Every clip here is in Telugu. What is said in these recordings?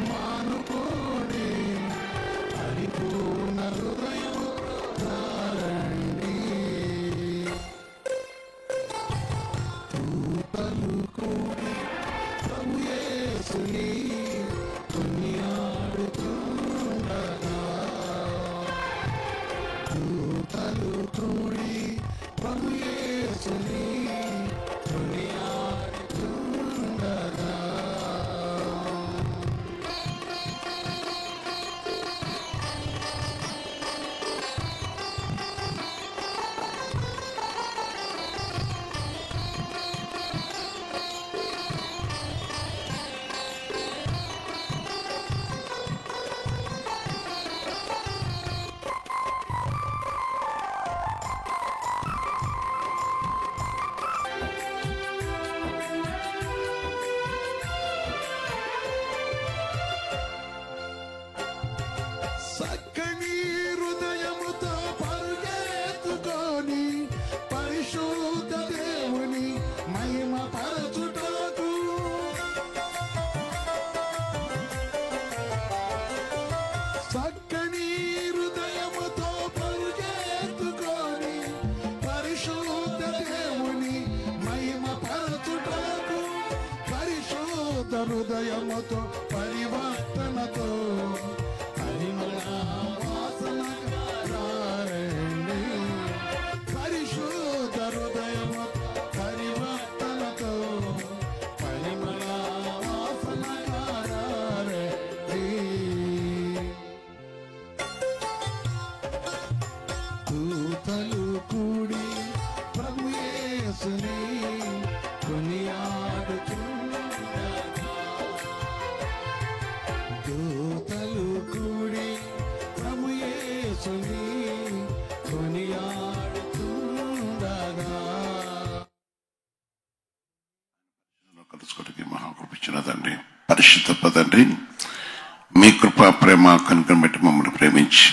మానుకోడి పరిపూర్ణ హృదయం రండి. దూతలు కూడి ప్రభు యేసుని కొనియాడుతుండగా, దూతలు కూడి ప్రభు యేసుని కొనియాడుతుండగా, చక్కని హృదయముతో పరుగెత్తుకొని పరిశుద్ధ దేవుని మహిమ పరచుటకు, చక్కని హృదయముతో పరుగెత్తుకొని పరిశుద్ధ దేవుని మహిమ పరచుటకు, పరిశుద్ధ హృదయముతో పరివర్తనతో పరిమళ వాసనకారండి. పరిశుద్ధ హృదయముతో పరివర్తనతో పరిమళ వాసనకారండి. దూతలు కూడి ప్రభు యేసుని కొనియాడుచుండగా, దూతలు కూడి ప్రభు యేసుని కొనియాడుతుండగా. కలుసుకోవడానికి మహాకృప ఇచ్చిన తండ్రి, పరిశుద్ధ తండ్రి, మీ కృప ప్రేమ కనుకను బట్టి మమ్మల్ని ప్రేమించి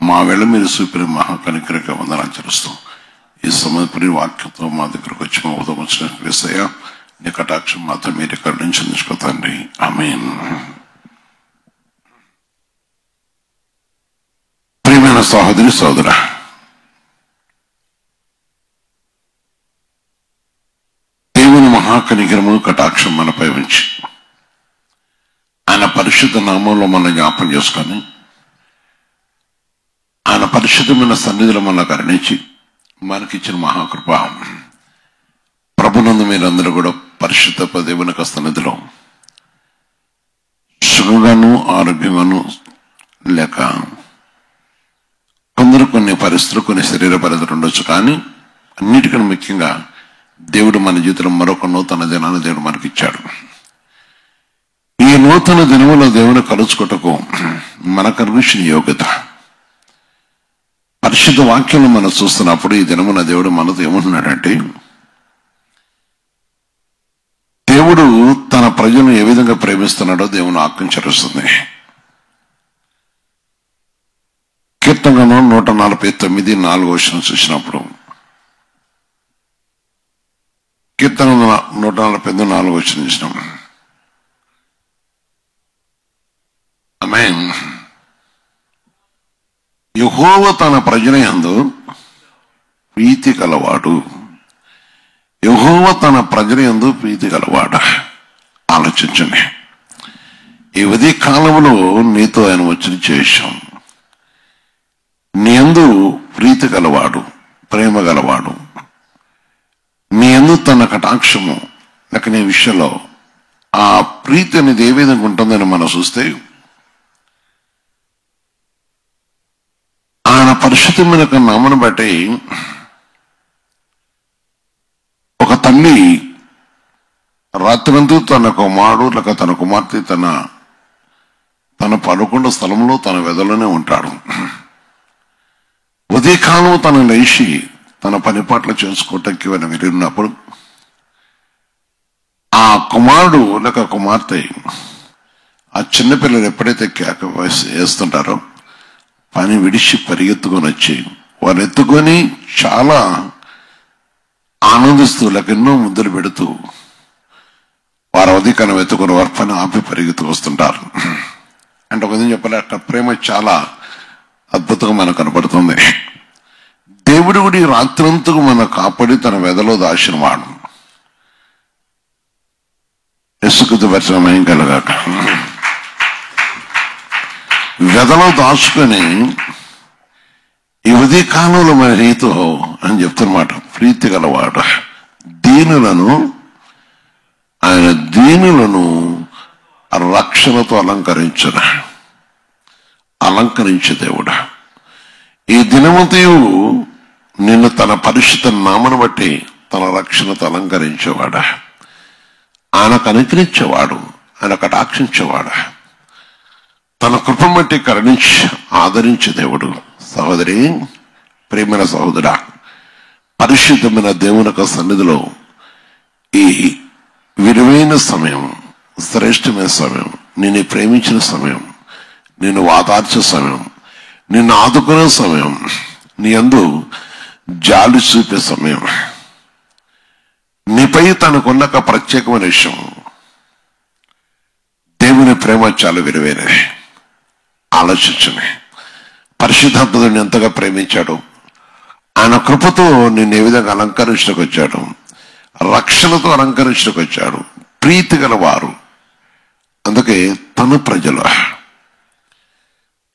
మా వేళ మీరు చూపిన మహాకనికరగా వందనాలు చెల్లిస్తాం. ఈ సమయపురి వాక్యంతో మా దగ్గరకు వచ్చి మా ఉదయం వచ్చిన యేసయ్య, నీ కటాక్షం మాత్రం మీరు కరుణించి అందించుకోతండి. ఆమేన్. ప్రియమైన సహోదరి సోదర, దేవుని మహాకనికరము కటాక్షం మనపై ఉంచి ఆయన పరిశుద్ధ నామంలో మన జ్ఞాపం చేసుకొని ఆయన పరిశుద్ధమైన సన్నిధిలో మన కరుణించి మనకిచ్చిన మహాకృప ప్రభునందు మీరందరూ కూడా పరిశుద్ధ దేవుని యొక్క సన్నిధిలో సుఖంగాను ఆరోగ్యంగాను లేక కొందరు కొన్ని పరిస్థితులు కొన్ని శరీర పరిస్థితులు ఉండొచ్చు, కానీ అన్నిటికన్నా ముఖ్యంగా దేవుడు మన జీవితంలో మరొక నూతన దినాన్ని దేవుడు మనకిచ్చాడు. ఈ నూతన దినములో దేవుని కలుసుకొటకు మనకు అనుభవించిన యోగ్యత పరిశుద్ధ వాక్యంలో మనం చూస్తున్నప్పుడు ఈ దినమున దేవుడు మనతో ఏమంటున్నాడంటే, దేవుడు తన ప్రజలను ఏ విధంగా ప్రేమిస్తున్నాడో దేవుని ఆజ్ఞాపిస్తుంది. కీర్తన 149:4 చూసినప్పుడు, కీర్తన 149:4 చూసినాం. ఆమేన్. యెహోవా తన ప్రజల యందు ప్రీతి గలవాడు. యెహోవా తన ప్రజల యందు ప్రీతి గలవాడు. ఆలోచించండి. ఈ ఉదయ కాలంలో నీతో ఆయన వచ్చిన చేశాం. నీ యందు ప్రీతి గలవాడు, ప్రేమ గలవాడు. నీ యందు తన కటాక్షము లేక నీ విషయంలో ఆ ప్రీతి అనేది ఏ విధంగా ఉంటుందని మనం చూస్తే, ఆయన పరిశుద్ధమైన నామను బట్టి ఒక తల్లి రాత్రంతా తన కుమారుడు లేక తన కుమార్తె తన పడుకున్న స్థలంలో తన వెదలోనే ఉంటాడు. ఉదయకాలం తను లేచి తన పని పాటలు చేసుకోవటానికి వెళ్ళినప్పుడు ఆ కుమారుడు లేక కుమార్తె ఆ చిన్నపిల్లలు ఎప్పుడైతే కేక వేస్తుంటారో పని విడిచి పరిగెత్తుకొని వచ్చి వారు ఎత్తుకొని చాలా ఆనందిస్తూ లేక ఎన్నో ముద్దులు పెడుతూ వారు అధికారం ఎత్తుకుని వారి పని ఆపి పరిగెత్తు వస్తుంటారు. అంటే ఒక విధంగా చెప్పాలి, అక్కడ ప్రేమ చాలా అద్భుతంగా మనకు కనపడుతుంది. దేవుడు కూడా ఈ రాత్రంతకు మన కాపాడి తన వెదలో దాచిన వాడు. యేసుక్రీస్తు పరిచయం ఏం కలగాక వెదలో దాచుకొని ఈ ఉదయ కాలంలో మన రీతో అని చెప్తున్నమాట. ప్రీతి గలవాడు ఆయన దీనులను రక్షణతో అలంకరించే దేవుడు. ఈ దినమంతయు నిన్ను తన పరిశుద్ధ నామను బట్టి తన రక్షణతో అలంకరించేవాడు. ఆయనకు అనుకరించేవాడు, ఆయన కటాక్షించేవాడు, తన కృపను బట్టి కరుణించి ఆదరించే దేవుడు. సహోదరి, ప్రేమైన సహోదరా, పరిశుద్ధమైన దేవుని యొక్క సన్నిధిలో ఈ విలువైన సమయం, శ్రేష్టమైన సమయం, నిన్ను ప్రేమించిన సమయం, నిన్ను వాదార్చే సమయం, నిన్ను ఆదుకునే సమయం, నీ యందు జాలి చూపే సమయం, నీపై తనకున్న ఒక ప్రత్యేకమైన విషయం. దేవుని ప్రేమ చాలా విలువైనది. ఆలోచించండి, పరిశుద్ధాత్ముడిని ఎంతగా ప్రేమించాడు, ఆయన కృపతో నిన్ను ఏ విధంగా అలంకరించడానికి వచ్చాడు, రక్షణతో అలంకరించడానికి వచ్చాడు. ప్రీతి గలవారు, అందుకే తన ప్రజలు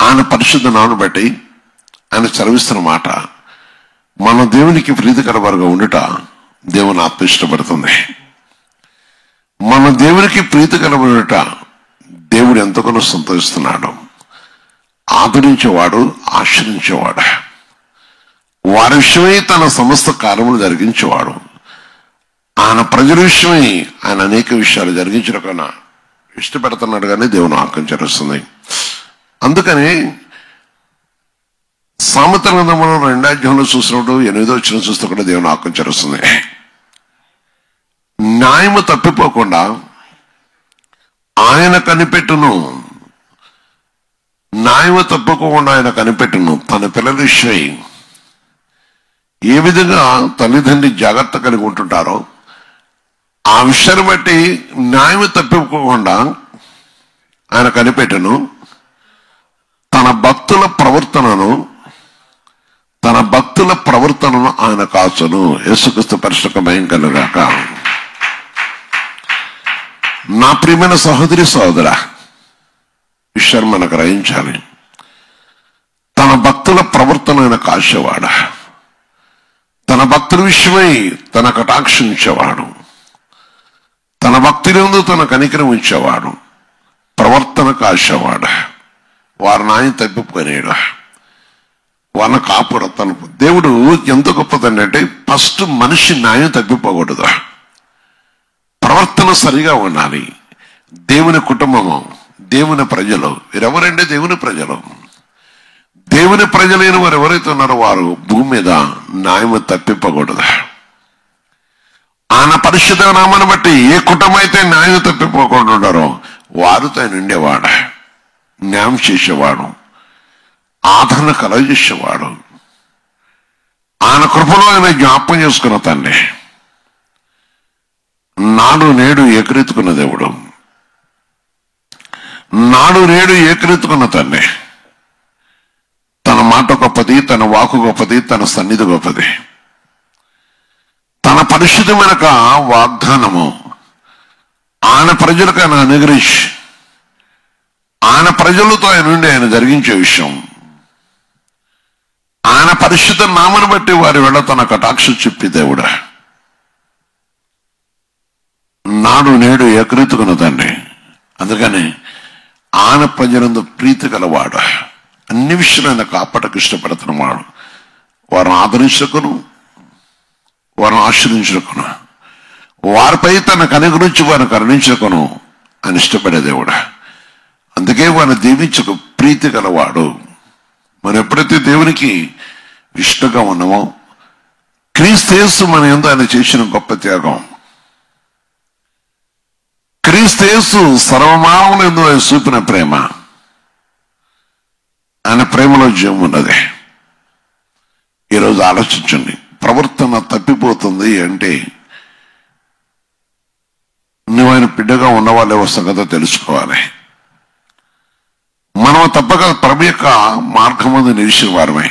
ఆయన పరిశుద్ధ నామమును బట్టి ఆయన చదివిస్తున్న మాట, మన దేవునికి ప్రీతికరవారుగా ఉండుట దేవుని ఆత్మ ఇష్టపడుతుంది. మన దేవునికి ప్రీతికరమనుట దేవుడు ఎంతగానో సంతోషిస్తున్నాడు. ఆదరించేవాడు, ఆశ్రయించేవాడు, వారి విషయమై తన సమస్త కార్యములు జరిగించేవాడు. ఆయన ప్రజల విషయమై ఆయన అనేక విషయాలు జరిగించడం కన్నా ఇష్టపడుతున్నాడు కానీ దేవుని ఆత్మ చేరుస్తుంది. అందుకని సామెతల గ్రంథంలో 2వ అధ్యాయంలో చూసినప్పుడు 8వ వచనం చూస్తే కూడా దేవుని ఆత్మ చేరుస్తుంది. న్యాయము తప్పిపోకుండా ఆయన కనిపెట్టును, న్యాయము తప్పుకోకుండా ఆయన కనిపెట్టును. తన పిల్లల విషయమై ఏ విధంగా తల్లిదండ్రి జాగ్రత్త కలిగి ఉంటుంటారో ఆ విషయాన్ని బట్టి న్యాయం తప్పిపోకుండా ఆయన కనిపెట్టును. తన భక్తుల ప్రవర్తనను ఆయన కాచును. యేసుక్రీస్తు పరిశుద్ధ మహిమ కలుగాక. నా ప్రియమైన సహోదరి సహోదరా, విషయాన్ని మనం గ్రహించాలి. తన భక్తుల ప్రవర్తన ఆయన కాచేవాడు, తన భక్తుల విషయమై తన కటాక్షించేవాడు, తన భక్తులందు తన కనికరం ఉంచేవాడు, ప్రవర్తన కాచేవాడు, వారిని ఆయన తప్పిపోయినాడు, వాళ్ళ కాపుర. తన దేవుడు ఎంత గొప్పదండి అంటే ఫస్ట్ మనిషి న్యాయం తప్పిపోకూడదు, ప్రవర్తన సరిగా ఉండాలి. దేవుని కుటుంబము, దేవుని ప్రజలు, వీరెవరంటే దేవుని ప్రజలు. దేవుని ప్రజలైన వారు ఎవరైతే ఉన్నారో వారు భూమి మీద న్యాయము తప్పిపోకూడదు. ఆయన పరిశుద్ధ నామాన్ని బట్టి ఏ కుటుంబం అయితే న్యాయం తప్పిపోకుండా ఉన్నారో వారితో ఆయన ఉండేవాడు, న్యాయం చేసేవాడు, ఆదరణ కలగజేసేవాడు. ఆయన కృపలో ఆయన జ్ఞాపకం చేసుకున్న తండ్రి, నాడు నేడు ఏకరీతుకున్న దేవుడు, నాడు నేడు ఏకరీతుకున్న తండ్రి. తన మాట గొప్పది, తన వాకు గొప్పది, తన సన్నిధి గొప్పది. తన పరిశుద్ధమైన వాగ్దానము ఆయన ప్రజలకు ఆయన అనుగ్రహించి ఆయన ప్రజలతో ఆయన నుండి ఆయన జరిగించే విషయం, ఆయన పరిశుద్ధ నామను బట్టి వారి వెళ్ళ తన కటాక్ష చెప్పి దేవుడా నాడు నేడు ఏకరీతుకున్న తండ్రి. అందుకని ఆయన ప్రజలందు ప్రీతి గలవాడు, అన్ని విషయాలు ఆయన కాపాడకు ఇష్టపడుతున్నవాడు. వారిని ఆదరించకును, వారిని ఆశ్రయించకును, వారిపై తన కనుగురించి వారిని కరుణించకును అని ఇష్టపడే దేవుడు. అందుకే వారిని దీవించకు ప్రీతి గలవాడు. మనం ఎప్పుడైతే దేవునికి ఇష్టంగా ఉన్నామో, క్రీస్తు యేసు మన యందు ఆయన చేసిన గొప్ప త్యాగం, క్రీస్తు యేసు సర్వమానవుని యందు ఆయన చూపిన ప్రేమ, ఆయన ప్రేమలో జీవం ఉన్నది. ఈరోజు ఆలోచించండి, ప్రవర్తన తప్పిపోతుంది అంటే నువ్వు ఆయన బిడ్డగా ఉన్న వాళ్ళే సంగతి తెలుసుకోవాలి. మనం తప్పక ప్రభు యొక్క మార్గం ముందు నిలిచిన వారమే.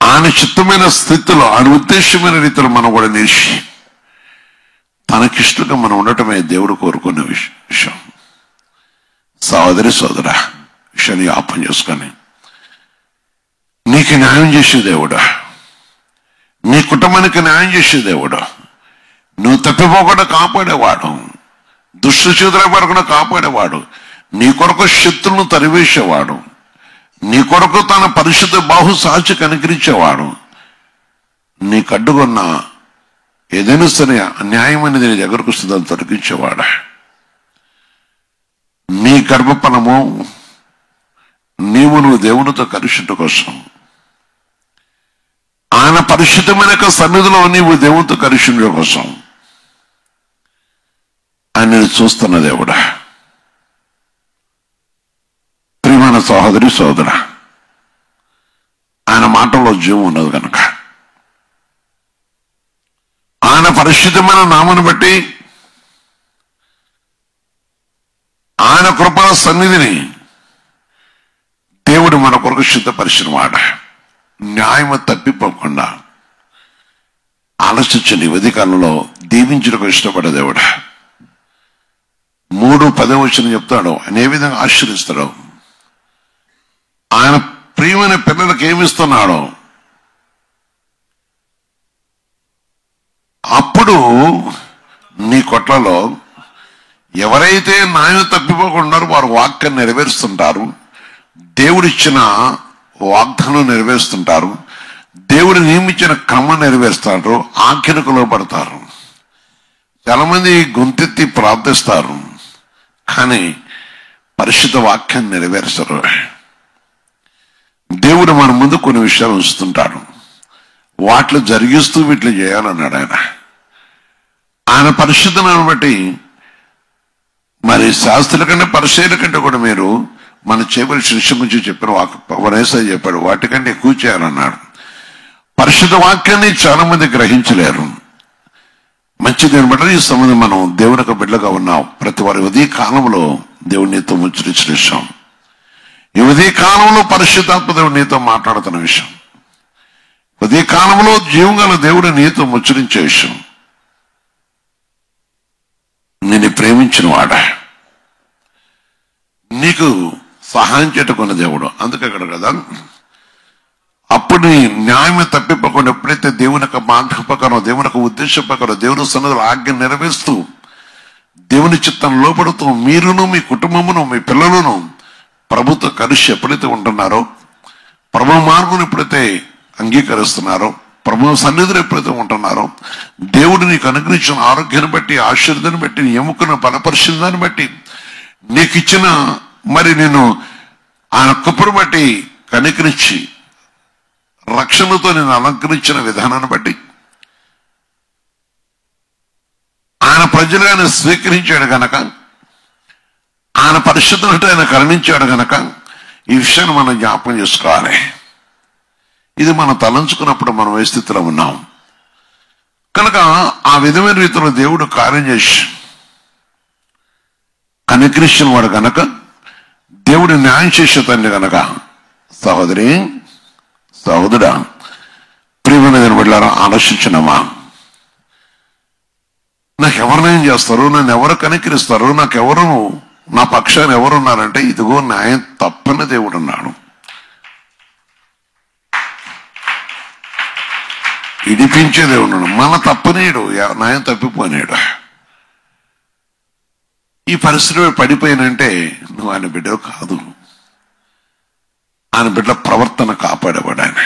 ఆయన చిత్తమైన స్థితిలో, ఆయన ఉద్దేశమైన రీతిలో మనం కూడా నిలిచి తనకిష్టంగా మనం ఉండటమే దేవుడు కోరుకున్న విషయం. సోదరి సోదరా, విషయాన్ని జ్ఞాపకం చేసుకొని నీకు న్యాయం చేసే దేవుడా, నీ కుటుంబానికి న్యాయం చేసే దేవుడు, నువ్వు తప్పిపోకుండా కాపాడేవాడు, దుష్ట చేతుల పడకుండా కాపాడేవాడు, నీ కొరకు శత్రులను తరివేసేవాడు, నీ కొరకు తన పరిశుద్ధ బాహు సాక్షి కనికరించేవాడు, నీకు అడ్డుకున్న ఏదైనా సరే అన్యాయం అనేది నీ దగ్గరకు వస్తుందని తొలగించేవాడు. నీ గర్భఫలము నువ్వు దేవునితో కలిసిట కోసం, ఆయన పరిశుద్ధమైన సన్నిధిలో నీవు దేవునితో కలిసిన కోసం ఆయన చూస్తున్న దేవుడా. ప్రియమైన సహోదరి సోదరా, ఆయన మాటల్లో జీవం ఉన్నది కనుక ఆయన పరిశుద్ధమైన నామను బట్టి ఆయన కృపా సన్నిధిని దేవుడు మన కొరకు సిద్ధపరిచిన వాడ. న్యాయము తప్పిపోకుండా ఆలోచించండి. ఉదయకాలంలో దీవించడానికి ఇష్టపడే దేవుడు 3:10 చెప్తాడు. ఆయన ఏ విధంగా ఆశీర్వదిస్తాడో, ఆయన ప్రియమైన పిల్లలకు ఏమిస్తున్నాడో అప్పుడు నీ కొట్లలో ఎవరైతే న్యాయం తప్పిపోకుండా వారు వాక్యాన్ని నెరవేరుస్తుంటారు, దేవుడిచ్చిన వాగ్దానం నెరవేరుస్తుంటారు, దేవుడు నియమించిన క్రమం నెరవేరుస్తారు, ఆజ్ఞలకు లోబడతారు. చాలా మంది గొంతెత్తి ప్రార్థిస్తారు కానీ పరిశుద్ధ వాక్యాన్ని నెరవేరుస్తారు. దేవుడు మన ముందు కొన్ని విషయాలు ఉంచుతుంటాడు, వాటిలో జరిగిస్తూ వీటిని చేయాలన్నాడు ఆయన. ఆయన పరిశుద్ధతను బట్టి మరి శాస్త్రుల కంటే పరిశీలన కంటే కూడా మీరు మన చేయవలసిన విషయం గురించి చెప్పారు. వనేసా చెప్పాడు, వాటికంటే ఎక్కువ చేయాలన్నాడు. పరిశుద్ధ వాక్యాన్ని చాలా మంది గ్రహించలేరు. మంచిది బట్టి ఈ సంబంధం మనం దేవుని యొక్క బిడ్డగా ఉన్నాం. ప్రతి వారి ఉదయ కాలంలో దేవుడు నీతో ముచ్చరించిన విషయం, ఈ ఉదయ కాలంలో పరిశుద్ధాత్మ దేవుడు నీతో మాట్లాడుతున్న విషయం, ఉదయ కాలంలో జీవం గల దేవుడు నీతో ముచ్చరించే విషయం, నిన్ను ప్రేమించిన వాడా, నీకు సహాయం చేయటకున్న దేవుడు. అందుకే అక్కడ కదా, అప్పుడు నీ న్యాయమే తప్పిపోకుండా ఎప్పుడైతే దేవుని యొక్క మాట ప్రకారం, దేవుని యొక్క ఉద్దేశం ప్రకారం, దేవుని సన్నిధిలో ఆజ్ఞ నెరవేరుస్తూ దేవుని చిత్తం లోపడుతూ మీరును మీ కుటుంబమును మీ పిల్లలను ప్రభుతో కలిసి ఎప్పుడైతే ఉంటున్నారో, ప్రభు మార్గం ఎప్పుడైతే అంగీకరిస్తున్నారో, ప్రభు సన్నిధిలో ఎప్పుడైతే ఉంటున్నారో, దేవుడు నీకు అనుగ్రహించిన ఆరోగ్యాన్ని బట్టి, ఆశీర్వాదాన్ని బట్టి, నీ ఎముకను బలపరిచిందాన్ని బట్టి, నీకు ఇచ్చిన మరి నేను ఆయన కృపను బట్టి కనికరించి రక్షణతో నేను అలంకరించిన విధానాన్ని బట్టి, ఆయన ప్రజలు ఆయన స్వీకరించాడు గనక, ఆయన పరిశుద్ధులతో ఆయన కరుణించాడు గనక ఈ విషయాన్ని మనం జ్ఞాపకం చేసుకోవాలి. ఇది మనం తలంచుకున్నప్పుడు మనం ఏ స్థితిలో ఉన్నాం కనుక ఆ విధమైన రీతిలో దేవుడు కార్యం చేసి కనికరించిన వాడు గనక, దేవుడు న్యాయం చేసే తండ్రి గనక, సహోదరి సహోదరా, ప్రియమైన బిడ్డలారా, ఆలోచించినమా, నాకెవరు న్యాయం చేస్తారు, నన్ను ఎవరు కనికరిస్తారు, నాకెవరు నా పక్షాన్ని ఎవరున్నారంటే ఇదిగో న్యాయం తప్పని దేవుడు ఉన్నాడు. ఇడిపించే దేవుడు మన తప్పనేడు, న్యాయం తప్పిపోయినాడు. ఈ పరిస్థితిలో పడిపోయినంటే నువ్వు ఆయన బిడ్డవు కాదు. ఆయన బిడ్డ ప్రవర్తన కాపాడేవాడు ఆయన.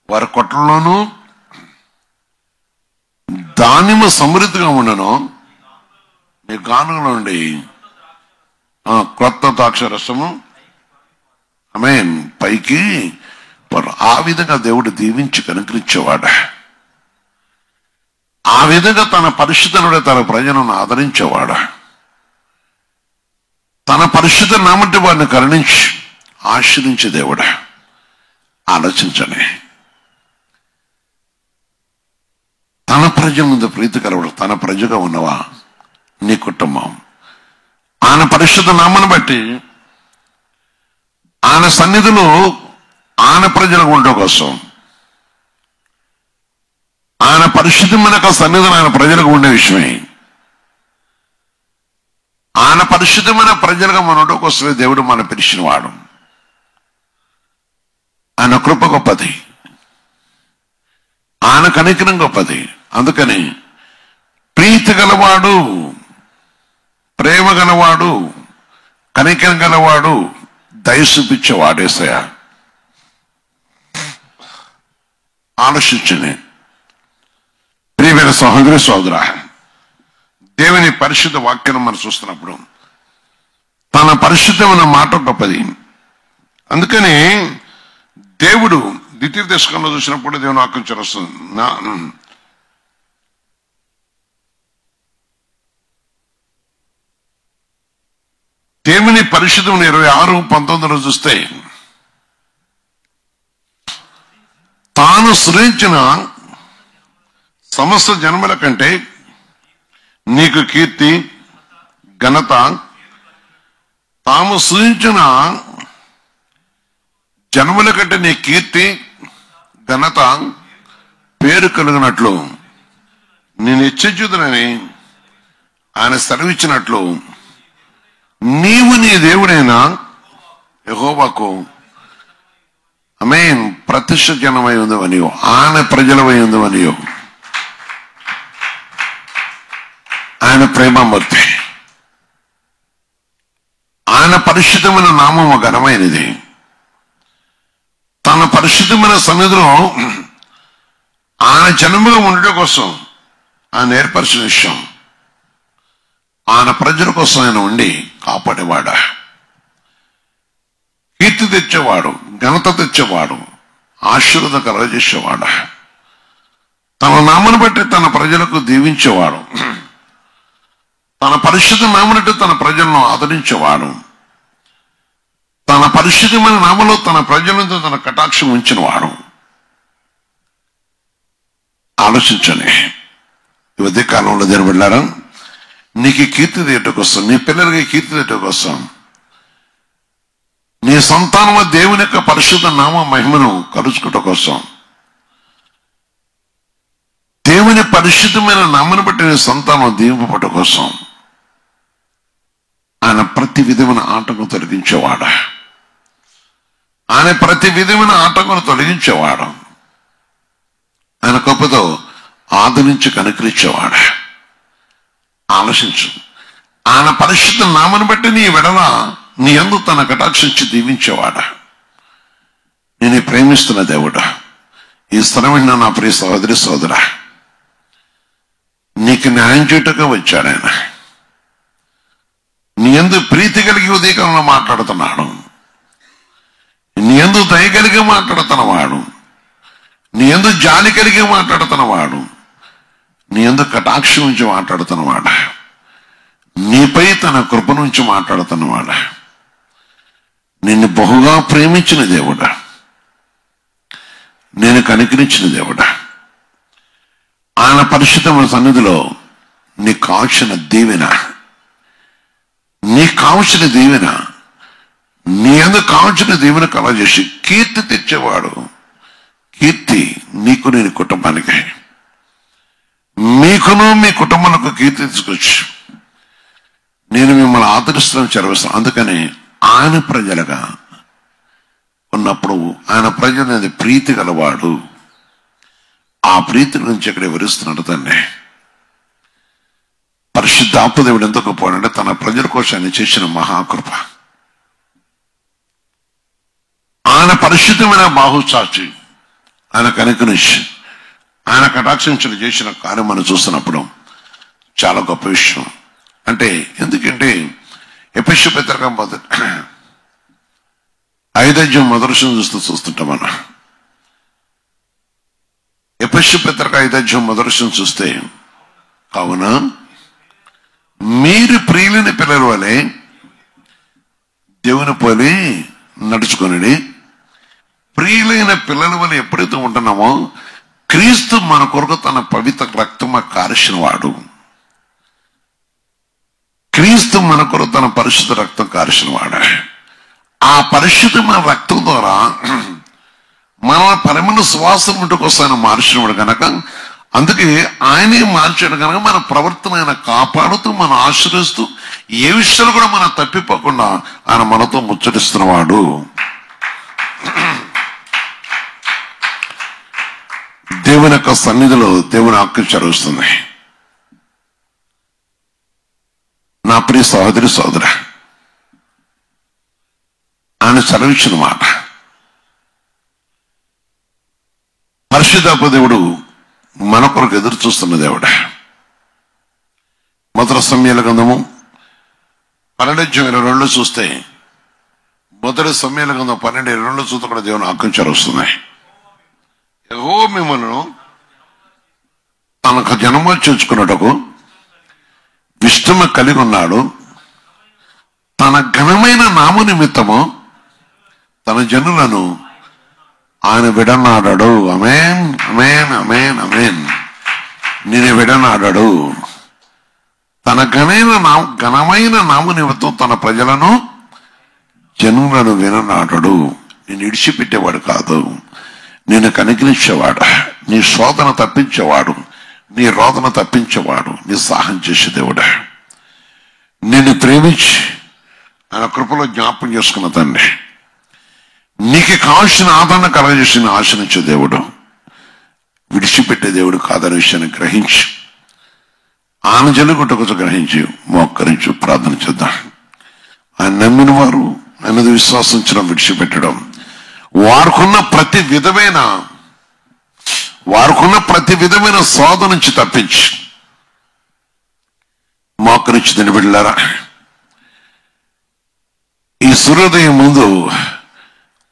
వారి కొట్లలోనూ దానిమ్మ సమృద్ధిగా ఉండను, నీ గానుగలో నుండి క్రొత్త ద్రాక్ష రసము ఆమేన్ పైకి. ఆ విధంగా దేవుడు దీవించి కనుకరించేవాడు. ఆ విధంగా తన పరిశుద్ధుడే తన ప్రజలను ఆదరించేవాడు. తన పరిశుద్ధ నామంటి వాడిని కరుణించి ఆశ్రయించే దేవుడు. ఆలోచించండి, తన ప్రజల ముందు ప్రీతి కలవడు. తన ప్రజగా ఉన్నవా నీ కుటుంబం ఆయన పరిశుద్ధ నామను బట్టి ఆయన సన్నిధిలో ఆయన ప్రజలకు ఉండడం కోసం, ఆయన పరిశుద్ధమైన సన్నిధిని ఆయన ప్రజలకు ఉండే విషయమే. ఆయన పరిశుద్ధమైన ప్రజలుగా మన ఉండడం కోసమే దేవుడు మన పిలిచిన వాడు. ఆయన కృప గొప్పది, ఆయన కనికరం గొప్పది. అందుకని ప్రీతి గలవాడు, ప్రేమ గలవాడు, కనికరం గలవాడు, దయ చూపించేవాడు యేసయ్య. ఆలోచించండి ప్రియమైన సహోదరి సోదరా, దేవుని పరిశుద్ధ వాక్యం మనం చూస్తున్నప్పుడు తన పరిశుద్ధమైన మాట గొప్పది. అందుకని దేవుడు ద్వితీయ దశకంలో చూసినప్పుడు దేవుని వాక్యం వస్తుంది. దేవుని పరిశుద్ధం 26:19 చూస్తే, తాను సృజించిన సమస్త జన్మల కంటే నీకు కీర్తి ఘనత, తాము సృజించిన జన్మల కంటే నీ కీర్తి ఘనత పేరు కలిగినట్లు నేను హెచ్చరించుదునని ఆయన సెలవిచ్చినట్లు నీవు నీ దేవుడైన యెహోవాకు ఆమేన్ ప్రతిష్ఠ జనమై ఉందవనియో, ఆయన ప్రజలమై ఉందవనియో, ఆయన ప్రేమమూర్తి, ఆయన పరిశుద్ధమైన నామము ఘనమైనది. తన పరిశుద్ధమైన సన్నిధిలో ఆయన జన్మగా ఉండడం కోసం ఆయన ఏర్పరిచిన విషయం, ఆయన ప్రజల కోసం ఆయన ఉండి కాపాడేవాడు, కీర్తి తెచ్చేవాడు, ఘనత తెచ్చేవాడు, ఆశీర్వాదం కలగజేసేవాడు, తన నామను బట్టి తన ప్రజలకు దీవించేవాడు, తన పరిశుద్ధ నామనట్టు తన ప్రజలను ఆదరించేవాడు, తన పరిశుద్ధమైన నామలో తన ప్రజలతో తన కటాక్షం ఉంచినవాడు. ఆలోచించండి ఈ ఉదయ కాలంలో జరబడ్డారా, నీకు కీర్తి తీయటం కోసం, నీ పిల్లలకి కీర్తి తీయటం కోసం, నీ సంతానము దేవుని యొక్క పరిశుద్ధ నామ మహిమను కలుసుకోవటం కోసం, దేవుని పరిశుద్ధమైన నామను బట్టి నీ సంతానం దీవింపబడటం కోసం ఆయన ప్రతి విధమైన ఆటంకం తొలగించేవాడు. ఆయన ప్రతి విధమైన ఆటంకం తొలగించేవాడు. ఆయన కృపతో ఆదరించి కనుకరించేవాడు. ఆలోచించు, ఆయన పరిశుద్ధ నామను బట్టి నీ వెడల నీ యందు తన కటాక్షించి దీవించేవాడు. నేను ప్రేమిస్తున్న దేవుడు, ఈ స్థలమైన నా ప్రియ సహోదరి సోదరా, నీకు న్యాయం చేయటగా వచ్చాడు ఆయన. నీ యందు ప్రీతి కలిగి ఉదయకాలంలో మాట్లాడుతున్నాడు, నీ యందు దయ కలిగి మాట్లాడుతున్నవాడు, నీ యందు జాలి కలిగి మాట్లాడుతున్నవాడు, నీ యందు కటాక్షం నుంచి మాట్లాడుతున్నవాడు, నీపై తన కృప నుంచి మాట్లాడుతున్నవాడు, నిన్ను బహుగా ప్రేమించిన దేవుడా, నేను కనికరించిన దేవుడా, ఆయన పరిశుద్ధమైన సన్నిధిలో నీకు కావలసిన దీవెన, నీకు కావలసిన దీవెన, నీ అందుకు కావలసిన దీవెన కలగజేసి కీర్తి తెచ్చేవాడు. కీర్తి నీకు, నీ కుటుంబానికి, మీకును మీ కుటుంబాలకు కీర్తి తీసుకొచ్చి నేను మిమ్మల్ని ఆదరిస్తున్నాను, చదివిస్తాను. అందుకని ఆయన ప్రజలుగా ఉన్నప్పుడు ఆయన ప్రజలనేది ప్రీతి గలవాడు. ఆ ప్రీతి నుంచి ఇక్కడ వివరిస్తున్నాడు తండ్రి. పరిశుద్ధాత్మ దేవుడు ఎంత గొప్పవాడంటే తన ప్రజల కోసం ఆయన చేసిన మహాకృప. ఆయన పరిశుద్ధమైన బాహుచాచి, ఆయన కనికరించి, ఆయన కటాక్షించలు చేసిన కార్యం మనం చూస్తున్నప్పుడు చాలా గొప్ప విషయం. అంటే ఎందుకంటే ఎఫెసీ పత్రిక 5 మొదటి చూస్తుంటాం మనం. ఎఫెసీ పత్రిక 5 మొదటి చూస్తే, కావున మీరు ప్రియులని పిల్లల వలె దేవుని పోలి నడుచుకొని, ప్రియులైన పిల్లల వల్ల ఎప్పుడైతే ఉంటున్నామో క్రీస్తు మన కొరకు తన పవిత్ర రక్తము కార్చిన వాడు. క్రీస్తు మన కొరకు తన పరిశుద్ధ రక్తం కార్చిన వాడు. ఆ పరిశుద్ధమైన రక్తం ద్వారా మన పరిమళ సువాసన ఇంటికి ఆయన మార్చినవాడు కనుక, అందుకే ఆయనే మార్చాడు కనుక మన ప్రవర్తన ఆయన కాపాడుతూ, మనం ఆశ్రయిస్తూ, ఏ విషయాలు కూడా మనం తప్పిపోకుండా ఆయన మనతో ముచ్చటిస్తున్నవాడు. దేవుని యొక్క సన్నిధిలో దేవుని వాక్యం చదువుతుంది. నా ప్రియ సహోదరి సోదర, ఆయన చదివించిన మాట పరిశుద్ధాత్మ దేవుడు మన కొరకు ఎదురు చూస్తున్న దేవుడు. మొదటి సమయాల గ్రంథము 12:22 చూస్తే, మొదటి సమయాల గ్రంథం 12:22 చూస్తే కూడా దేవుని వాక్యం చదువుతున్నాయి. యెహోవా మిమ్మల్ని తనకు జనము చేర్చుకున్నటకు ఇష్టము కలిగి ఉన్నాడు. తన ఘనమైన నామ నిమిత్తము తన జనులను ఆయన విడనాడాడు. ఆమేన్, ఆమేన్, ఆమేన్, ఆమేన్. నేను విడనాడాడు. తన ఘనమైన నామ నిమిత్తం తన ప్రజలను జనులను విడనాడాడు. నేను ఇడిచిపెట్టేవాడు కాదు, నేను కనికరించేవాడు, నీ శోధన తప్పించేవాడు, నీ రోదన తప్పించేవాడు, నీ సహాయం చేసే దేవుడు. నిన్ను ప్రేమించి ఆయన కృపలో జ్ఞాపకం చేసుకున్న తండ్రి, నీకు కావాల్సిన ఆదరణ కలగజేసి ఆశనించే దేవుడు, విడిచిపెట్టే దేవుడు కాదనే విషయాన్ని గ్రహించి, ఆయన జనుగుటకు గ్రహించి మోకరించి ప్రార్థన చేద్దాం. ఆయన నమ్మిన వారు ఆయనది విశ్వాసించడం, విడిచిపెట్టడం, వారుకున్న ప్రతి విధమైన శోధ నుంచి తప్పించి మోకరించి తినబిడ్డారా, ఈ సూర్యోదయం ముందు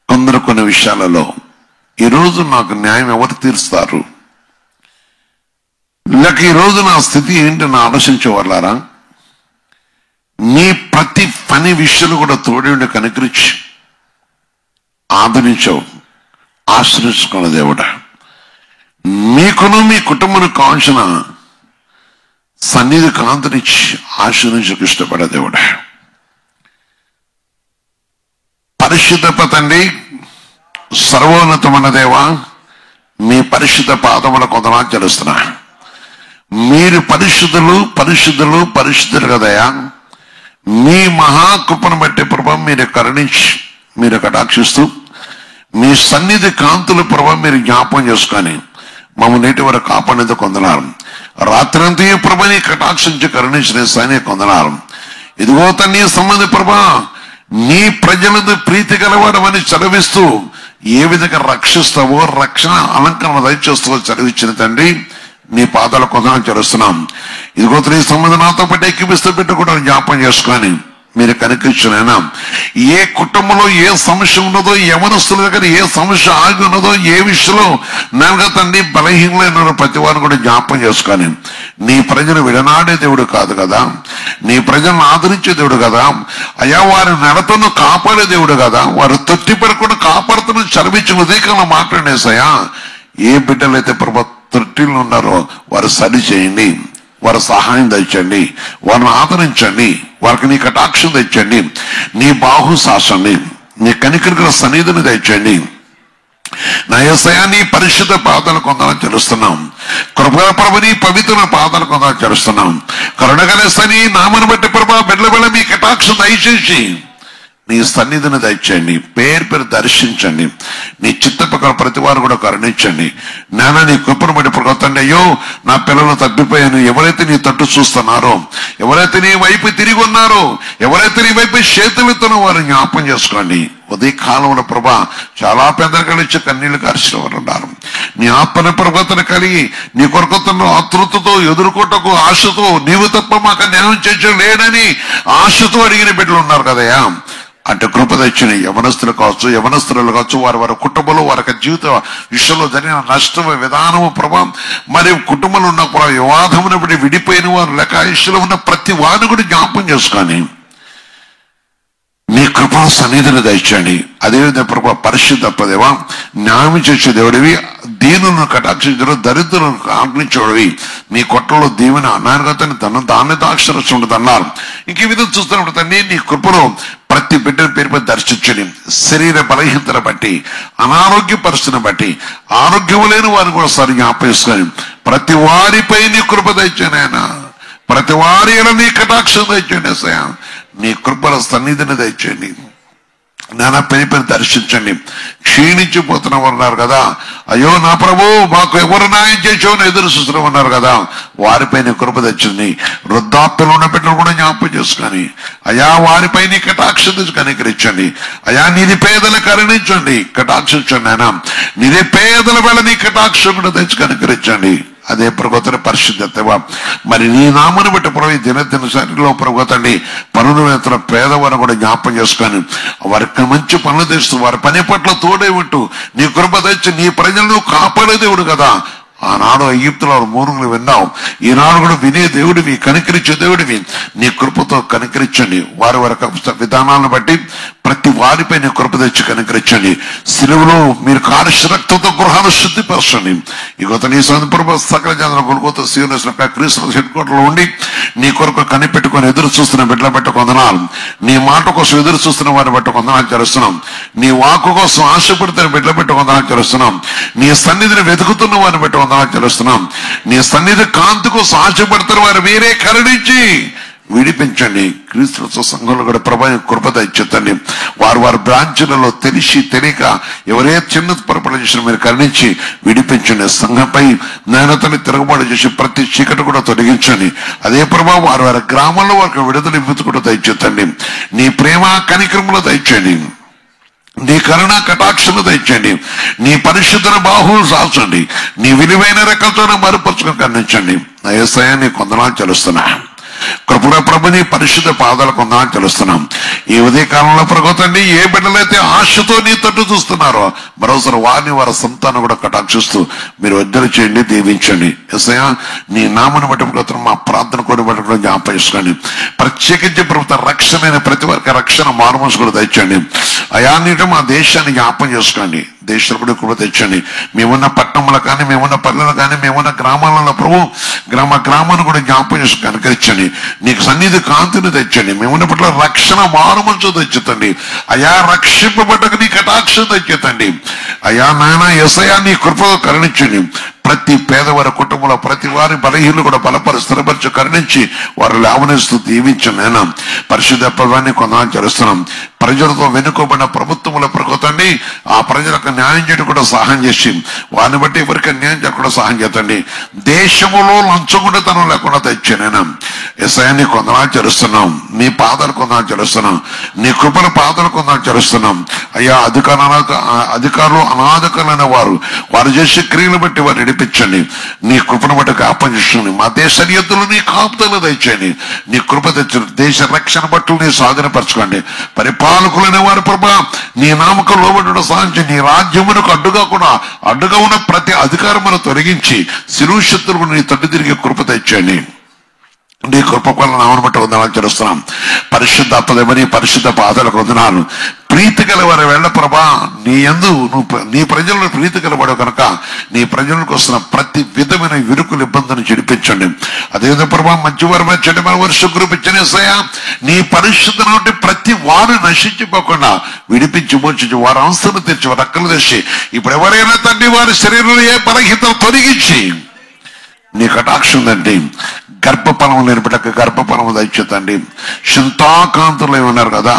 కొందరు కొన్ని విషయాలలో ఈరోజు నాకు న్యాయం ఎవరు తీరుస్తారు, లేక ఈరోజు నా స్థితి ఏంటి నా ఆలోచించే వాళ్ళారా, నీ ప్రతి పని విషయాలు కూడా తోడి కనుకరించి ఆదరించావు, ఆశ్రయించుకున్న దేవుడా, మీకును మీ కుటుంబం కావాల్సిన సన్నిధి కాంతినిచ్చి ఆశ్రయించకు ఇష్టపడే దేవుడా, పరిశుద్ధ తండ్రి, సర్వోన్నతమైన దేవా, మీ పరిశుద్ధ పాదముల కొందనాలు చెల్లిస్తున్నా. మీరు పరిశుద్ధులు కదయా. మీ మహాకృపను బట్టి ప్రభావం మీరు కరుణించి, మీరు కటాక్షిస్తూ, మీ సన్నిధి కాంతుల ప్రభావం మీరు జ్ఞాపకం చేసుకొని మమ్మల్ని నేటి వరకు కాపాడేందుకు కొందనాలు. రాత్రంతా ప్రభా నీ కటాక్షించి కరుణించిన సైనిక కొందనాలు. ఇదిగో తండ్రి సంబంధి ప్రభా, నీ ప్రజలదు ప్రీతి గలవాడమని చదివిస్తూ ఏ విధంగా రక్షిస్తావో, రక్షణ అలంకరణ దయచేస్తావో చదివించిన తండ్రి, నీ పాదాల కొందనాలు చేస్తున్నాం. ఇదిగో నీ సంబంధం నాతో పాటు ఎక్కిపిస్తూ పెట్టుకుంటూ జ్ఞాపకం చేసుకొని మీరు కనిపించినైనా ఏ కుటుంబంలో ఏ సమస్య ఉన్నదో, యవనస్తుల దగ్గర ఏ సమస్య ఆగి ఉన్నదో, ఏ విషయంలో నలుగా తండ్రి బలహీనమైన ప్రతి వారిని కూడా జ్ఞాపకం చేసుకొని, నీ ప్రజలు విడనాడే దేవుడు కాదు కదా, నీ ప్రజలను ఆదరించే దేవుడు కదా అయ్యా, వారి నడతను కాపాడే దేవుడు కదా, వారు తృప్తిపడకుండా కాపాడుతున్న చదివించిన ఉదయకాలంలో మాట్లాడేసాయా. ఏ బిడ్డలైతే ప్రభు తృప్తిలో ఉన్నారో వారు సరి చేయండి, వారి సహాయం తెచ్చండి, వారిని ఆదరించండి, వారికి నీ కటాక్షం తెచ్చండి, నీ బాహు శాసండి, నీ కనికరికల సన్నిధిని తెచ్చండి. నా యేసయ్యా నీ పరిశుద్ధ పాదాలు కొందరు చేస్తున్నాం, కృపాప్రభు నీ పవిత్ర పాదాలు కొందరు చేస్తున్నాం. కరుణగలస్తని నామను బట్టి ప్రభా బిడ్డల మీ కటాక్షం దయచేసి నీ సన్నిధిని దయచేయండి, పేరు దర్శించండి, నీ చిత్త ప్రకారం ప్రతి వారు కూడా కరుణించండి. నాన్న నీ కృపను బట్టి ప్రగతండి. అయ్యో నా పిల్లలు తప్పిపోయాను, ఎవరైతే నీ తట్టు చూస్తున్నారో, ఎవరైతే నీ వైపు తిరిగి ఉన్నారో, ఎవరైతే నీ వైపు చేతులెత్తునో వారు జ్ఞాపం చేసుకోండి. ఉదయ కాలంలో ప్రభా చాలా పెద్దలు ఇచ్చి కన్నీళ్లు కార్చిన వారు ఉన్నారు. నీ ఆత్మన ప్రగతన కలిగి నీ కొరకతను ఆతృతతో ఎదుర్కొటకు ఆశతో, నీవు తప్ప మాకు న్యాయం చేయ లేడని ఆశతో అడిగిన బిడ్డలు ఉన్నారు కదయా. అంటే కృప తెచ్చిన యవనస్తులు కావచ్చు, యవనస్తులు కావచ్చు, వారి కుటుంబంలో వారి జీవిత విషయంలో జరిగిన నష్టం విధానము ప్రభావం, మరి కుటుంబంలో ఉన్న వివాదమును బట్టి విడిపోయిన వారు లేక ఆయుష్లో ఉన్న ప్రతి వారిని కూడా జ్ఞాపకం చేసుకొని నీ కృపా సన్నిధిని దయచేయండి. అదేవిధంగా ప్రభు పరిశుద్ధ దేవా, న్యాయం చేసే దేవుడివి, దీనులను కటాక్షించడం, దరిద్రులను ఆజ్ఞించేవాడివి, మీ కొట్టలో దీవెన అనాగతని దాన్ని దాక్షరక్ష ఉండదు అన్నారు. ఇంక ఈ విధంగా చూస్తున్నప్పుడు తండ్రి, నీ కృపలో ప్రతి బిడ్డల పేరుపై దర్శించండి. శరీర బలహీనతను బట్టి, అనారోగ్య పరిస్థితిని బట్టి, ఆరోగ్యం లేని వారిని కూడా సరిగ్గా ఆపేసుకొని ప్రతి వారిపై నీ కృప దయచేయండి ఆయన. ప్రతి వారి నీ కటాక్షం దయచేయండి అసయ. నీ కృపల సన్నిధిని దయచేయండి నానా, పేరు దర్శించండి. క్షీణించిపోతున్న ఉన్నారు కదా, అయ్యో నా ప్రభు మాకు ఎవరు న్యాయం చేసావని ఎదురు చూస్తున్నాం ఉన్నారు కదా, వారిపై నీ కృప తెచ్చింది. వృద్ధాప్యలు ఉన్న బిడ్డలు కూడా జ్ఞాపకం చేసుకొని అయా వారిపై నీ కటాక్షం తెచ్చి కనికరించండి. అయా నీది పేదలు కరుణించండి, కటాక్షించండి ఆయన. నీది పేదల వేళ నీ కటాక్షం కూడా తెచ్చి కనికరించండి. అదే ప్రభుత్వ పరిశుద్ధత మరి నీ నామను బట్టి ప్రభు దినదిన శరీరంలో ప్రభుత్వండి పనులు వేస్తున్న పేదవారిని కూడా జ్ఞాపకం చేసుకొని వారికి మంచి పనులు తెస్తూ వారి పని పట్ల తోడే ఉంటూ నీ కృప తెచ్చి నీ ప్రజలను కాపాడే దేవుడు కదా. ఆనాడు ఈజిప్తులో మూరుగులు విన్నావు, ఈనాడు కూడా వినే దేవుడివి, కనికరించే దేవుడివి. నీ కృపతో కనికరించండి. వారి విధానాలను బట్టి ప్రతి వారిపై నీ కృప తెచ్చి కనికరించండి. సిలువలో మీరు కారుష్యరక్తంతో గృహాలు శుద్ధిపరచండి. ఇగోత నీ సందర్భ సకల జన కొనుగోత సీనియర్స్ క్రీస్తు హెడ్ క్వార్టర్ లో ఉండి నీ కొరకు కనిపెట్టుకొని ఎదురు చూస్తున్న బిడ్డల బట్టి కొందనాలు, నీ మాట కోసం ఎదురు చూస్తున్న వారిని బట్టి కొందనాలు చేస్తున్నాం. నీ వాక్కు కోసం ఆశపడుతున్న బిడ్డల బట్టి కొందనాలు చేస్తున్నాం. నీ సన్నిధిని వెతుకుతున్న వారిని బట్టి కొందనాలు చేస్తున్నాం. నీ సన్నిధి కాంతి కోసం ఆశపడుతున్న వారు మీరే కరుణించి విడిపించండి. క్రీస్తు సంఘంలో కూడా ప్రభు కృపద ఇచ్చేతండి. వారి బ్రాంచ్లలో తెలిసి తెలియక ఎవరే చిన్న పొరపాటు చేసిన మీరు కరుణించి విడిపించండి. సంఘంపై నాయనతని తిరగబాటు చేసి ప్రతి చీకటి కూడా తొలగించండి. అదే ప్రభావ వారి గ్రామాల్లో వారికి విడుదల ఇవ్వదు కూడా దయచేతండి. నీ ప్రేమ కనికరములు దయచేయండి. నీ కరుణ కటాక్షను తెచ్చండి. నీ పరిశుద్ధన బాహువులు సాల్చండి. నీ విలువైన రెక్కలతోనే మరుపరుచుకుని కరుణించండి. నా యేసయ్యా నీ కొందనాలు చెల్లిస్తున్నా. కృపణ ప్రభు నీ పరిశుద్ధ పాదాలు కొందనాలు చెల్లిస్తున్నాం. ఈ ఉదయ కాలంలో ప్రభుత్వండి ఏ బిడ్డలైతే ఆశతో నీ తట్టు చూస్తున్నారో మరోసారి వారి సంతానం కూడా కటాక్షిస్తూ మీరు వద్దలు చేయండి, దీవించండి. యేసయ్యా నీ నామను బట్టి ప్రభుత్వం మా ప్రార్థన కూడా బట్టి జ్ఞాపకం చేసుకోండి. ప్రత్యేకించి ప్రభుత్వ రక్షణ ప్రతి వారికి రక్షణ మారుమనసు కూడా తెచ్చండి. అయా నీటి మా దేశాన్ని జ్ఞాపకం చేసుకోండి. దేశంలో కూడా కృప తెచ్చండి. మేమున్న పట్టణంలో కానీ, మేమున్న పల్లెలు కానీ, మేమున్న గ్రామాలలో ప్రభు గ్రామాన్ని కూడా జ్ఞాపకం చేసి కనుకరించండి. నీకు సన్నిధి కాంతిని తెచ్చండి. మేమున్న పట్ల రక్షణ మారుమనసు తెచ్చుతండి. అయా రక్షింపబడ్డకు నీ కటాక్షం తెచ్చేతండి. అయా నాయన యేసయ్యా నీ కృపలో కరుణించండి. ప్రతి పేదవారి కుటుంబంలో ప్రతి వారి బలహీనలు కూడా బలపరి స్థిరపరిచి కరుణించి వారు లేవనిస్తూ దీవించండి. నేను పరిశుద్ధ పదాన్ని కొందనాలు చేస్తున్నాం. ప్రజలతో వెనుకోబడిన ప్రభుత్వంలో ప్రభుత్వండి ఆ ప్రజలకు న్యాయం చేయడం కూడా సహాయం చేసి వారిని బట్టి ఎవరికి న్యాయం చేయకుండా సహాయం చేతండి. దేశంలో లంచగొండితనం లేకుండా తెచ్చే నేను యేసయ్యాన్ని కొందనాలు చేస్తున్నాం. నీ పాదాలు కొందనాలు చేస్తున్నాం. నీ కృపల పాదాలు కొందనాలు చేస్తున్నాం. అయ్యా అధికారులు అనాధికారులైన వారు చేసే క్రియలు బట్టి వారు నడిపించండి. నీ కృపను బట్టి కాపాడించండి. మా దేశ సరిహద్దులు నీ కాపుదలు దయచేయండి. నీ కృప తెచ్చండి. దేశ రక్షణ బట్టలు నీ స్వాధీనపరచుకోండి. పరిపాలకులైన వారి ప్రభ నీ నామకం లోబడడం సాధించి నీ రాజ్యమునకు అడ్డుగా ఉన్న ప్రతి అధికారమును తొలగించి శిరుశక్తులకు నీ తట్టు తిరిగి కృప తెచ్చండి. నీ కృప వల్ల నామను బట్టి వందనాలు చేస్తున్నాం. పరిశుద్ధ అత్తదేమని పరిశుద్ధ పాదాలకు వందనాలు. ప్రీతి గలవారి వెళ్ళ ప్రభా నీ యందు నీ ప్రజలను ప్రీతి గలవాడు కనుక నీ ప్రజలకు వస్తున్న ప్రతి విధమైన విరుకులు ఇబ్బందిని చెడిపించండి. అదేవిధంగా ప్రభా మంచివారు చెడ్డమైన వర్షం కురిపించనేసయ్యా నీ పరిశుద్ధ నుండి ప్రతి వారు నశించిపోకుండా విడిపించి మోచించి వారి అవసరం తెచ్చి వారి అక్కలు తెచ్చి ఇప్పుడు ఎవరైనా తండ్రి వారి శరీరంలో ఏ బలహీనతలు తొలగించి నీ కటాక్షం తండ్రి గర్భఫలం లేని బిడ్డకు గర్భఫలం దయచేతండి. చింతాకాంతులు ఉన్నారు కదా,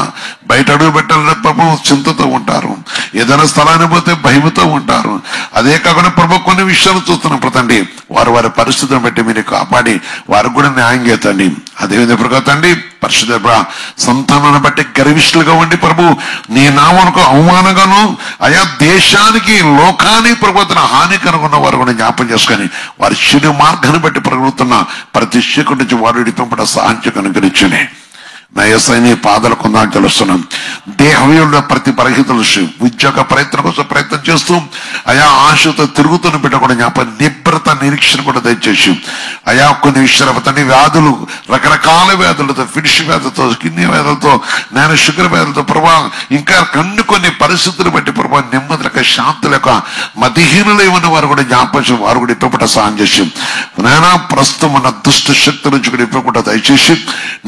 బయట అడుగు పెట్టాలంటే ప్రభు చింతతో ఉంటారు. ఏదైనా స్థలాన్ని పోతే భయముతో ఉంటారు. అదే కాకుండా ప్రభు కొన్ని విషయాలు చూస్తున్నప్పుడు తండ్రి వారి పరిస్థితిని బట్టి మీరు కాపాడి వారికి కూడా న్యాయం చేతండి. అదేవిధంగా తండ్రి పరిశుద్ధ సంతానాన్ని బట్టి గర్విష్ఠులుగా ఉండి ప్రభు నీ నామకు అవమానంగాను ఆయా దేశానికి లోకానికి ప్రభుత్వ హాని కనుగొన్న వారు కూడా జ్ఞాపం చేసుకొని వారి చెడు మార్గాన్ని బట్టి ప్రభుత్వ ప్రతి శిక్ష నుంచి వారు విడిపింపడ సాధ్యం కనుగరించని నా యేసయ్య నీ పాదాలు కొందాం తెలుస్తున్నాం. దేహంలో ప్రతి బలహీనతలు ఉద్యోగ ప్రయత్నం కోసం ప్రయత్నం చేస్తూ అయా ఆశతో తిరుగుతున్న బిడ్డ కూడా జ్ఞాపకం నిబ్రత నిరీక్షణ కూడా దయచేసి అయా కొన్ని విషయాలు తండ్రి వ్యాధులు రకరకాల వ్యాధులతో ఫినిష్ వ్యాధులతో కిడ్నీ వ్యాధులతో నేను షుగర్ వ్యాధులతో ప్రభా ఇంకా కొన్ని పరిస్థితులు బట్టి ప్రభా నెమ్మది లేక శాంతి లేక మతిహీనులు ఏమన్న వారు కూడా జ్ఞాపకం వారు కూడా ఇప్పకుండా సాయం చేసి నాయన ప్రస్తుతం ఉన్న దుష్ట శక్తి నుంచి కూడా ఇప్పకుండా దయచేసి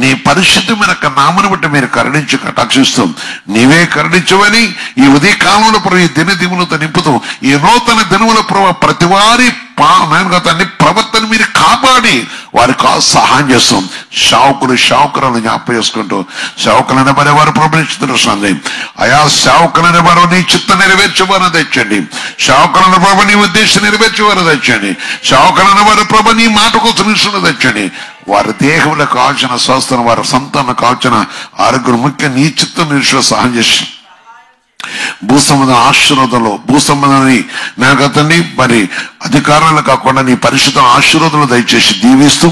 నీ పరిశుద్ధమైన నామను బట్టి మీరు కరుణించి కటాక్షిస్తూ నీవే కరుణించవని ఈ ఉదయ కాలంలో ప్రభు ఈ దినదిములతో నింపుతూ ఈ నూతన దినముల ప్రభు ప్రతి వారి ప్రవర్తన మీరు కాపాడి వారికి సహాయం చేస్తాం. శావుకులను జ్ఞాపకం చేసుకుంటూ శావుకులైన వారి వారు ప్రభుత్వం అయా శావుకులైన వారు నీ చిత్తం నెరవేర్చేవారు తెచ్చండి. శావుకులైన ప్రభు నీ ఉద్దేశం నెరవేర్చేవారు తెచ్చండి. శావుకులైన వారు ప్రభు నీ మాట కోసం ఇష్టం తెచ్చండి. వారి దేహంలో కావాల్సిన స్వస్థను వారి సంతానం కావాల్సిన ఆరోగ్యం ముఖ్య నీ చిత్తం నిరీక్షణ సహాయం చేసి భూసంబంధం ఆశీర్వాదంలో భూసంబంధాన్ని నాగతండి మరి అధికారాలు కాకుండా నీ పరిశుద్ధ ఆశీర్వాదాలు దయచేసి దీవిస్తూ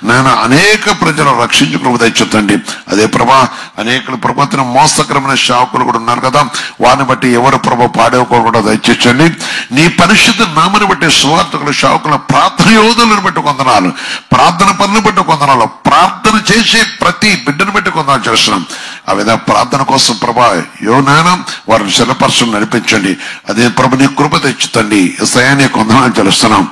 నేను అనేక ప్రజలను రక్షించుకుని దయచేతండి. అదే ప్రభా అనేక ప్రభుత్వం మోసకరమైన శావకులు కూడా ఉన్నారు కదా, వారిని బట్టి ఎవరు ప్రభు పాడేవకుండా దయచేసండి. నీ పరిశుద్ధ నామని బట్టి సువార్తకులు శావకుల ప్రార్థన యోధులను బట్టి కొందనాలు, ప్రార్థన పనులు బట్టి కొందనాలు, ప్రార్థన చేసే ప్రతి బిడ్డను బట్టి కొందనాలు చేస్తున్నాం. ఆ విధంగా ప్రార్థన కోసం ప్రభా యోనాన వారిని శిలపరచడం నడిపించండి. అదే ప్రభు నీ కృప తెచ్చుతండి. సయాన్ని కొందనాలు తెలుస్తున్నాం.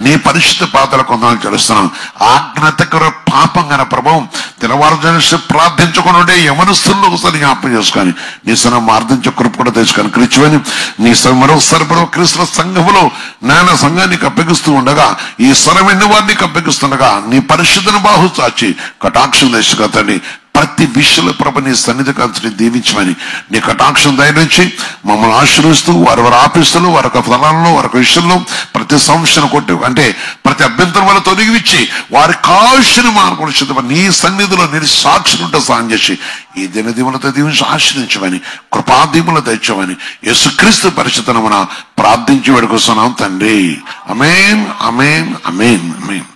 నీ పరిశుద్ధ పాత్రలు కొందనాలు తెలుస్తున్నాం. ఆజ్ఞాతకర పాపం గల ప్రభావం తెల్లవారుజాము ప్రార్థించకుండా యవనస్తుల్లో ఒకసారి జ్ఞాపకం చేసుకొని నీ సనం మార్దించే కృప కూడా తెచ్చుకొని క్రీచువని నీ మరొకసారి ప్రభు క్రీస్తుల సంఘములో నాయన సంఘానికి అప్పగిస్తూ ఉండగా ఈ స్వరమైన వారిని అప్పగిస్తుండగా నీ పరిశుద్ధను బాహు చాచి కటాక్షం తెచ్చుకోతండి. ప్రతి విషయంలో ప్రభు నీ సన్నిధి కాంతిని దీవించమని నీ కటాక్షం దయనుంచి మమ్మల్ని ఆశ్రయిస్తూ వారి ఆఫీసులు వారి ఫలాల్లో వారి విషయంలో ప్రతి సంవత్సరం కొట్టి అంటే ప్రతి అభ్యంతరం వల్ల తొలగిచ్చి వారి కాల్సిన మార్గం నీ సన్నిధిలో నేను సాక్షులుంటే సాయం చేసి ఈ దినదీవులతో దీవించి ఆశ్రయించమని కృపాదీవులు తెచ్చమని యేసుక్రీస్తు పరిశుద్ధమున ప్రార్థించి వేడుకొస్తున్నాం తండ్రి. ఆమేన్ ఆమేన్ ఆమేన్ ఆమేన్.